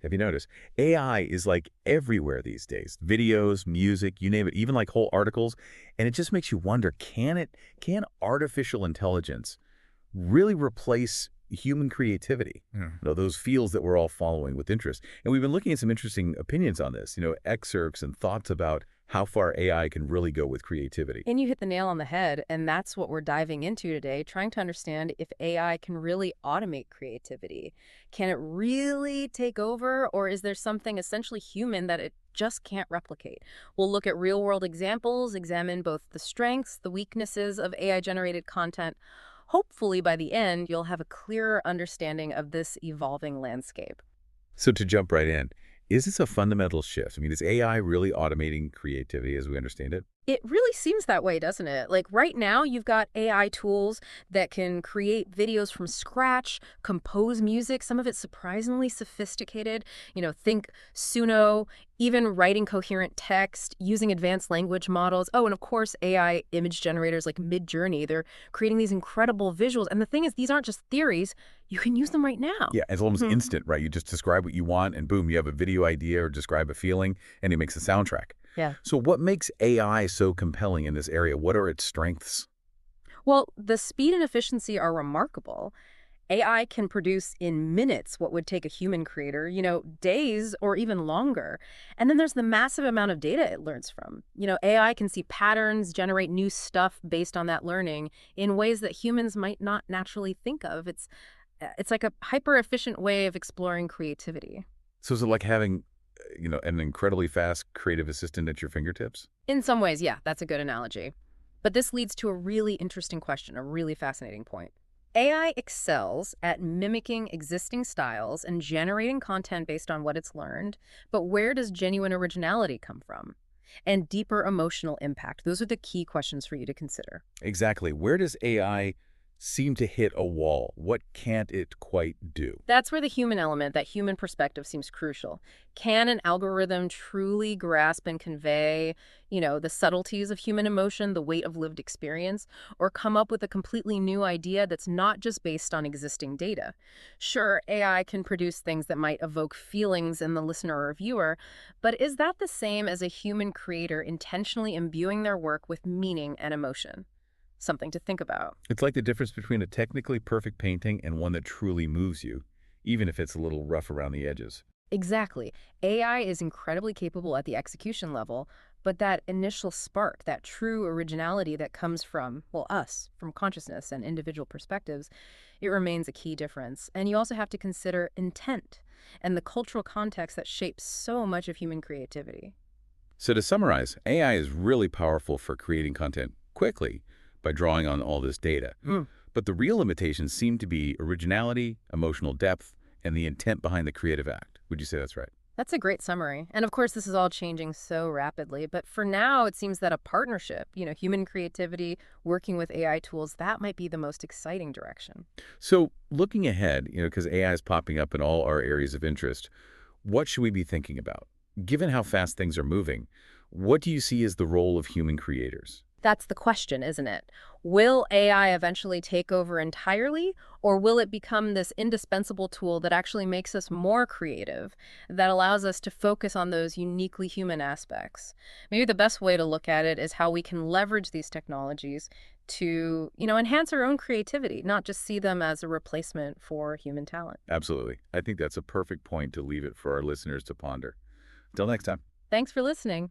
Have you noticed? AI is like everywhere these days. Videos, music, you name it, even like whole articles. And it just makes you wonder, can artificial intelligence really replace human creativity? Yeah. Those fields that we're all following with interest. And we've been looking at some interesting opinions on this, excerpts and thoughts about how far AI can really go with creativity. And you hit the nail on the head, and that's what we're diving into today, trying to understand if AI can really automate creativity. Can it really take over, or is there something essentially human that it just can't replicate? We'll look at real-world examples, examine both the strengths, the weaknesses of AI-generated content. Hopefully, by the end, you'll have a clearer understanding of this evolving landscape. So to jump right in, is this a fundamental shift? I mean, is AI really automating creativity as we understand it? It really seems that way, doesn't it? Like right now, you've got AI tools that can create videos from scratch, compose music, some of it surprisingly sophisticated. Think Suno, even writing coherent text, using advanced language models. Oh, and of course, AI image generators like Midjourney. They're creating these incredible visuals. And the thing is, these aren't just theories. You can use them right now. Yeah, it's almost instant, right? You just describe what you want and boom, you have a video idea or describe a feeling and it makes a soundtrack. Yeah. So what makes AI so compelling in this area? What are its strengths? Well, the speed and efficiency are remarkable. AI can produce in minutes what would take a human creator, days or even longer. And then there's the massive amount of data it learns from. AI can see patterns, generate new stuff based on that learning in ways that humans might not naturally think of. It's like a hyper-efficient way of exploring creativity. So is it like having, an incredibly fast creative assistant at your fingertips? In some ways, yeah, that's a good analogy. But this leads to a really interesting question, a really fascinating point. AI excels at mimicking existing styles and generating content based on what it's learned, but where does genuine originality come from? And deeper emotional impact. Those are the key questions for you to consider. Exactly. Where does AI seem to hit a wall? What can't it quite do? That's where the human element, that human perspective seems crucial. Can an algorithm truly grasp and convey, the subtleties of human emotion, the weight of lived experience, or come up with a completely new idea that's not just based on existing data? Sure, AI can produce things that might evoke feelings in the listener or viewer, but is that the same as a human creator intentionally imbuing their work with meaning and emotion? Something to think about. It's like the difference between a technically perfect painting and one that truly moves you, even if it's a little rough around the edges. Exactly. AI is incredibly capable at the execution level, but that initial spark, that true originality that comes from, well, us, from consciousness and individual perspectives, it remains a key difference. And you also have to consider intent and the cultural context that shapes so much of human creativity. So to summarize, AI is really powerful for creating content quickly by drawing on all this data. But the real limitations seem to be originality, emotional depth, and the intent behind the creative act. Would you say that's right? That's a great summary. And of course, this is all changing so rapidly. But for now, it seems that a partnership, human creativity, working with AI tools, that might be the most exciting direction. So looking ahead, because AI is popping up in all our areas of interest, what should we be thinking about? Given how fast things are moving, what do you see as the role of human creators? That's the question, isn't it? Will AI eventually take over entirely, or will it become this indispensable tool that actually makes us more creative, that allows us to focus on those uniquely human aspects? Maybe the best way to look at it is how we can leverage these technologies to, enhance our own creativity, not just see them as a replacement for human talent. Absolutely. I think that's a perfect point to leave it for our listeners to ponder. Until next time. Thanks for listening.